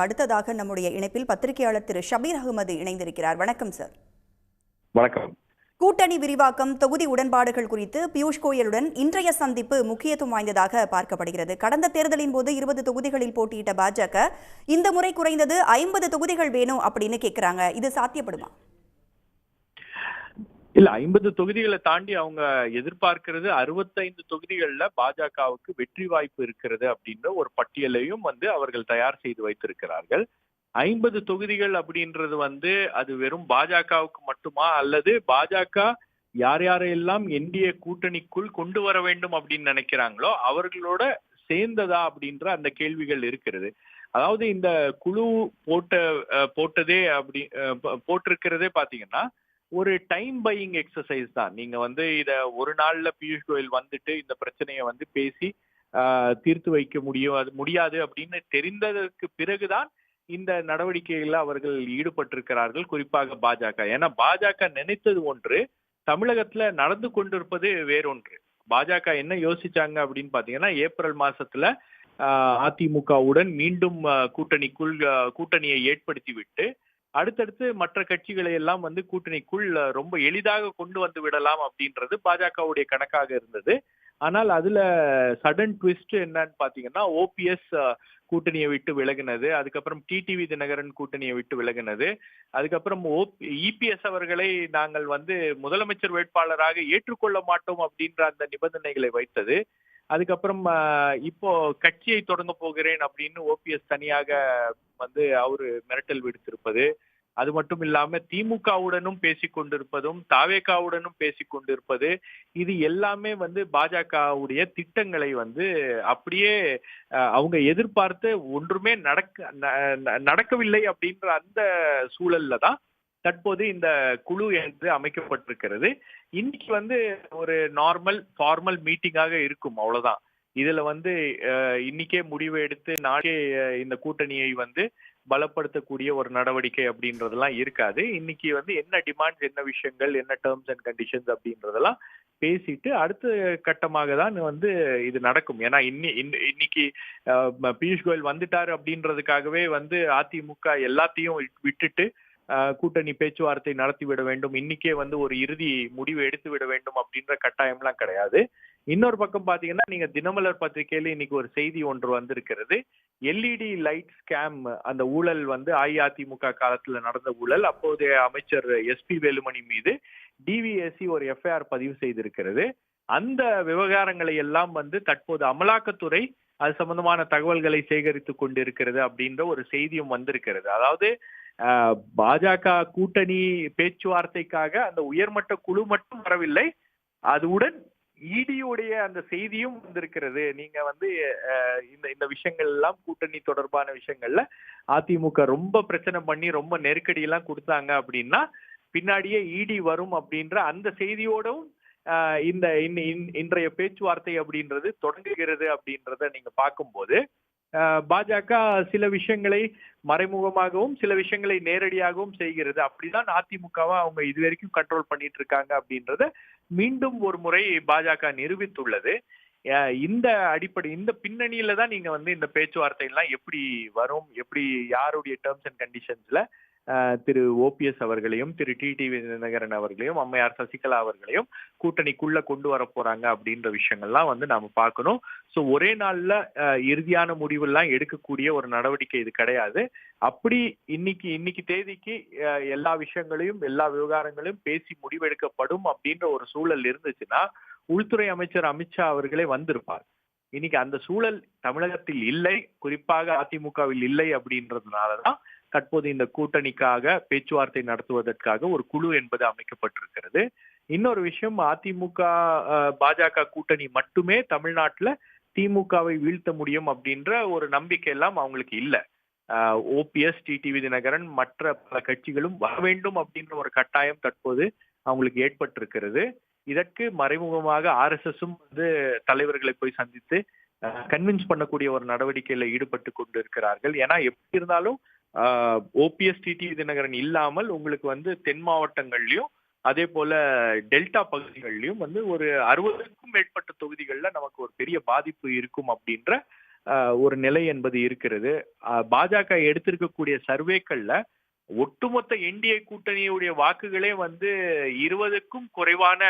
அடுத்ததாக நம்முடைய இணைப்பில் பத்திரிகையாளர் திரு ஷபீர் அகமது இணைந்திருக்கிறார். வணக்கம் சார். வணக்கம். கூட்டணி விரிவாக்கம், தொகுதி உடன்பாடுகள் குறித்து பியூஷ் கோயலுடன் இன்றைய சந்திப்பு முக்கியத்துவம் வாய்ந்ததாக பார்க்கப்படுகிறது. கடந்த தேர்தலின் போது 20 தொகுதிகளில் போட்டியிட்ட பாஜக இந்த முறை குறைந்தது 50 தொகுதிகள் வேணும் அப்படின்னு கேட்கிறாங்க. இது சாத்தியப்படுமா? இல்ல, 50 தொகுதிகளை தாண்டி அவங்க எதிர்பார்க்கிறது 65 தொகுதிகள்ல பாஜகவுக்கு வெற்றி வாய்ப்பு இருக்கிறது அப்படின்ற ஒரு பட்டியலையும் அவர்கள் தயார் செய்து வைத்திருக்கிறார்கள். 50 தொகுதிகள் அப்படின்றது அது வெறும் பாஜகவுக்கு மட்டுமா, அல்லது பாஜக யார் யாரையெல்லாம் என்டிஏ கூட்டணிக்குள் கொண்டு வர வேண்டும் அப்படின்னு நினைக்கிறாங்களோ அவர்களோட சேர்ந்ததா அப்படின்ற அந்த கேள்விகள் இருக்கிறது. அதாவது இந்த குழு போட்டதே போட்டிருக்கிறதே பாத்தீங்கன்னா ஒரு டைம் பையிங் எக்ஸசைஸ் தான். நீங்க இத ஒரு நாள்ல பியூஷ் கோயல் வந்துட்டு இந்த பிரச்சனையை பேசி தீர்த்து வைக்க முடியாது அப்படின்னு தெரிந்ததற்கு பிறகுதான் இந்த நடவடிக்கைகள்ல அவர்கள் ஈடுபட்டிருக்கிறார்கள், குறிப்பாக பாஜக. ஏன்னா பாஜக நினைத்தது ஒன்று, தமிழகத்துல நடந்து கொண்டிருப்பது வேறொன்று. பாஜக என்ன யோசிச்சாங்க அப்படின்னு பாத்தீங்கன்னா, ஏப்ரல் மாசத்துல அதிமுகவுடன் மீண்டும் கூட்டணியை ஏற்படுத்தி விட்டு அடுத்தடுத்து மற்ற கட்சிகளை எல்லாம் கூட்டணிக்குள் ரொம்ப எளிதாக கொண்டு வந்து விடலாம் அப்படின்றது பாஜகவுடைய கணக்காக இருந்தது. ஆனால் அதுல சடன் ட்விஸ்ட் என்னன்னு பாத்தீங்கன்னா, ஓபிஎஸ் கூட்டணியை விட்டு விலகினது, அதுக்கப்புறம் டிடிவி தினகரன் கூட்டணியை விட்டு விலகினது, அதுக்கப்புறம் இபிஎஸ் அவர்களை நாங்கள் முதலமைச்சர் வேட்பாளராக ஏற்றுக்கொள்ள மாட்டோம் அப்படின்ற அந்த நிபந்தனைகளை வைத்தது. அதுக்கப்புறம் இப்போ கட்சியை தொடங்க போகிறேன் அப்படின்னு ஓபிஎஸ் தனியாக அவரு மிரட்டல் விடுத்திருப்பது, அது மட்டும் இல்லாம திமுகவுடனும் பேசிக் கொண்டிருப்பதும் தாவேகாவுடனும் பேசிக் கொண்டிருப்பது, இது எல்லாமே பாஜகவுடைய திட்டங்களை அப்படியே அவங்க எதிர்பார்த்து ஒன்றுமே நடக்கவில்லை அப்படின்ற அந்த சூழல்ல தான் தற்போது இந்த குழு என்று அமைக்கப்பட்டிருக்கிறது. இன்னைக்கு ஒரு ஃபார்மல் மீட்டிங்காக இருக்கும், அவ்வளவுதான். இதுல இன்னைக்கே முடிவு எடுத்து நாளே இந்த கூட்டணியை பலப்படுத்தக்கூடிய ஒரு நடவடிக்கை அப்படின்றதெல்லாம் இருக்காது. இன்னைக்கு என்ன டிமாண்ட்ஸ், என்ன விஷயங்கள், என்ன டேர்ம்ஸ் அண்ட் கண்டிஷன்ஸ் அப்படின்றதெல்லாம் பேசிட்டு அடுத்த கட்டமாக தான் இது நடக்கும். ஏன்னா இன்னைக்கு பியூஷ் கோயல் வந்துட்டாரு அப்படின்றதுக்காகவே அதிமுக எல்லாத்தையும் விட்டுட்டு கூட்டணி பேச்சுவார்த்தை நடத்தி விட வேண்டும், இன்னைக்கே ஒரு இறுதி முடிவு எடுத்து விட வேண்டும் அப்படின்ற கட்டாயம்லாம் கிடையாது. இன்னொரு பக்கம் பாத்தீங்கன்னா, நீங்க தினமலர் பத்திரிகையில இன்னைக்கு ஒரு செய்தி ஒன்று வந்திருக்கிறது. எல்இடி லைட் ஸ்கேம், அந்த ஊழல் அஇஅதிமுக காலத்துல நடந்த ஊழல். அப்போதைய அமைச்சர் எஸ்பி வேலுமணி மீது டிவிஎஸ்சி ஒரு எஃப்ஐஆர் பதிவு செய்திருக்கிறது. அந்த விவகாரங்களை எல்லாம் தற்போது அமலாக்கத்துறை அது சம்பந்தமான தகவல்களை சேகரித்துக் கொண்டிருக்கிறது அப்படின்ற ஒரு செய்தியும் வந்திருக்கிறது. அதாவது பாஜக கூட்டணி பேச்சுவார்த்தைக்காக அந்த உயர்மட்ட குழு மட்டும் வரவில்லை, அதுடன் இடியுடைய அந்த செய்தியும் வந்திருக்கிறது. நீங்க இந்த விஷயங்கள் எல்லாம், கூட்டணி தொடர்பான விஷயங்கள்ல அதிமுக ரொம்ப பிரச்சனை பண்ணி ரொம்ப நெருக்கடி எல்லாம் கொடுத்தாங்க அப்படின்னா பின்னாடியே இடி வரும் அப்படின்ற அந்த செய்தியோடும் இந்த இன்றைய பேச்சுவார்த்தை அப்படின்றது தொடங்குகிறது அப்படின்றத நீங்க பார்க்கும்போது பாஜக சில விஷயங்களை மறைமுகமாகவும் சில விஷயங்களை நேரடியாகவும் செய்கிறது. அப்படிதான் அதிமுகவை அவங்க இதுவரைக்கும் கண்ட்ரோல் பண்ணிட்டு இருக்காங்க அப்படின்றத மீண்டும் ஒரு முறை பாஜக நிரூபித்துள்ளது. இந்த அடிப்படை, இந்த பின்னணியில தான் நீங்க இந்த பேச்சுவார்த்தை எல்லாம் எப்படி வரும், எப்படி யாருடைய டேர்ம்ஸ் அண்ட் கண்டிஷன்ஸ்ல திரு ஓபிஎஸ் அவர்களையும் திரு டிடிவி தினகரன் அவர்களையும் அம்மையார் சசிகலா அவர்களையும் கூட்டணிக்குள்ள கொண்டு வர போறாங்க அப்படின்ற விஷயங்கள்லாம் நாம பார்க்கணும். சோ ஒரே நாள்ல இறுதியான முடிவெல்லாம் எடுக்கக்கூடிய ஒரு நடவடிக்கை இது கிடையாது. அப்படி இன்னைக்கு தேதிக்கு எல்லா விஷயங்களையும் எல்லா விவகாரங்களையும் பேசி முடிவெடுக்கப்படும் அப்படின்ற ஒரு சூழல் இருந்துச்சுன்னா உள்துறை அமைச்சர் அமித்ஷா அவர்களே வந்திருப்பார். இன்னைக்கு அந்த சூழல் தமிழகத்தில் இல்லை, குறிப்பாக அதிமுகவில் இல்லை. அப்படின்றதுனாலதான் தற்போது இந்த கூட்டணிக்காக பேச்சுவார்த்தை நடத்துவதற்காக ஒரு குழு என்பது அமைக்கப்பட்டிருக்கிறது. இன்னொரு விஷயம், அதிமுக பாஜக கூட்டணி மட்டுமே தமிழ்நாட்டுல திமுகவை வீழ்த்த முடியும் அப்படின்ற ஒரு நம்பிக்கை எல்லாம் அவங்களுக்கு இல்ல. ஓபிஎஸ், டிடிவி தினகரன், மற்ற பல கட்சிகளும் வர வேண்டும் அப்படின்ற ஒரு கட்டாயம் தற்போது அவங்களுக்கு ஏற்பட்டிருக்கிறது. இதற்கு மறைமுகமாக ஆர்எஸ்எஸும் தலைவர்களை போய் சந்தித்து கன்வின்ஸ் பண்ணக்கூடிய ஒரு நடவடிக்கையில ஈடுபட்டு கொண்டு இருக்கிறார்கள். ஏன்னா எப்படி இருந்தாலும் ஓபிஎஸ், டிடிவி தினகரன் இல்லாமல் உங்களுக்கு தென் மாவட்டங்கள்லயும் அதே போல டெல்டா பகுதிகளிலும் ஒரு 60க்கும் மேற்பட்ட தொகுதிகள்ல நமக்கு ஒரு பெரிய பாதிப்பு இருக்கும் அப்படின்ற ஒரு நிலை என்பது இருக்கிறது. பாஜக எடுத்திருக்கக்கூடிய சர்வேக்கள்ல ஒட்டுமொத்த என்டிஏ கூட்டணியுடைய வாக்குகளே வந்து 20க்கும் குறைவான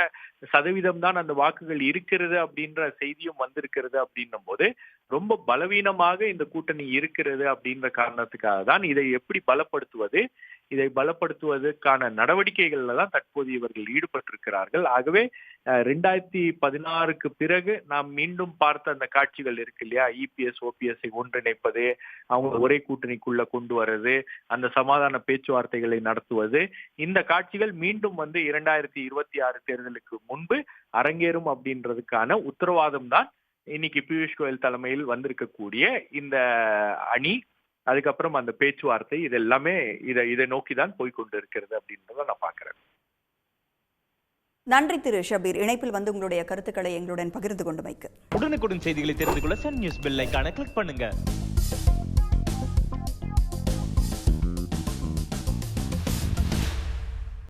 சதவீதம் தான் அந்த வாக்குகள் இருக்கிறது அப்படின்ற செய்தியும் வந்திருக்கிறது. அப்படின்னும் போது ரொம்ப பலவீனமாக இந்த கூட்டணி இருக்கிறது அப்படின்ற காரணத்துக்காக தான் இதை எப்படி பலப்படுத்துவது, இதை பலப்படுத்துவதற்கான நடவடிக்கைகள்ல தான் தற்போது இவர்கள் ஈடுபட்டிருக்கிறார்கள். ஆகவே 2016க்கு பிறகு நாம் மீண்டும் பார்த்த அந்த காட்சிகள் இருக்கு இல்லையா, இபிஎஸ் ஓபிஎஸ்ஐ ஒன்றிணைப்பது, அவங்க ஒரே கூட்டணிக்குள்ள கொண்டு வர்றது, அந்த சமாதான பேச்சுவார்த்தைகளை நடத்துவது, இந்த காட்சிகள் மீண்டும் வந்து 2026 தேர்தலுக்கு முன்பு அரங்கேறும் அப்படின்றதுக்கான உத்தரவாதம் தான் இன்னைக்கு பியூஷ் கோயல் தலைமையில் வந்திருக்கக்கூடிய இந்த அணி, அதுக்கப்புறம் அந்த பேச்சுவார்த்தை, இது எல்லாமே இதை நோக்கிதான் போய்கொண்டு இருக்கிறது அப்படின்றத நான் பாக்குறேன். நன்றி திரு ஷபீர், இணைப்பில் வந்து உங்களுடைய கருத்துக்களை எங்களுடன் பகிர்ந்து கொண்டமைக்கு. உடனுக்குடன் செய்திகளை தெரிந்து கொள்ள சன் நியூஸ் பெல் ஐகானை கிளிக் பண்ணுங்க.